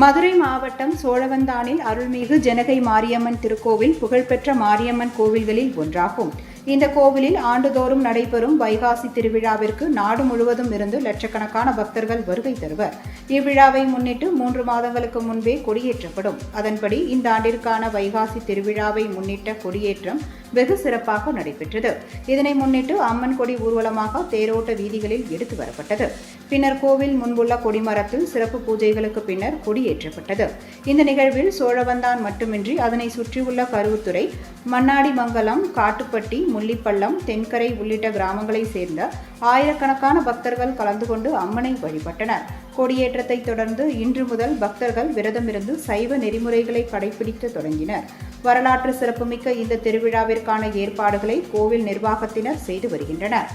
மதுரை மாவட்டம் சோழவந்தானில் அருள்மிகு ஜனகை மாரியம்மன் திருக்கோவில் புகழ்பெற்ற மாரியம்மன் கோவில்களில் ஒன்றாகும். இந்த கோவிலில் ஆண்டுதோறும் நடைபெறும் வைகாசி திருவிழாவிற்கு நாடு முழுவதும் இருந்து லட்சக்கணக்கான பக்தர்கள் வருகை தருவர். இவ்விழாவை முன்னிட்டு 3 மாதங்களுக்கு முன்பே கொடியேற்றப்படும். அதன்படி இந்த ஆண்டிற்கான வைகாசி திருவிழாவை முன்னிட்ட கொடியேற்றம் வெகு சிறப்பாக நடைபெற்றது. இதனை முன்னிட்டு அம்மன் கொடி ஊர்வலமாக தேரோட்ட வீதிகளில் எடுத்து வரப்பட்டது. பின்னர் கோவில் முன்புள்ள கொடிமரத்தில் சிறப்பு பூஜைகளுக்கு பின்னர் கொடியேற்றப்பட்டது. இந்த நிகழ்வில் சோழவந்தான் மட்டுமின்றி அதனை சுற்றியுள்ள கருவுத்துறை, மண்ணாடிமங்கலம், காட்டுப்பட்டி, முள்ளிப்பள்ளம், தென்கரை உள்ளிட்ட கிராமங்களைச் சேர்ந்த ஆயிரக்கணக்கான பக்தர்கள் கலந்து கொண்டு அம்மனை வழிபட்டனர். கொடியேற்றத்தை தொடர்ந்து இன்று முதல் பக்தர்கள் விரதமிருந்து சைவ நெறிமுறைகளை கடைபிடித்து தொடங்கினர். வரலாற்று சிறப்புமிக்க இந்த திருவிழாவிற்கான ஏற்பாடுகளை கோவில் நிர்வாகத்தினர் செய்து வருகின்றனர்.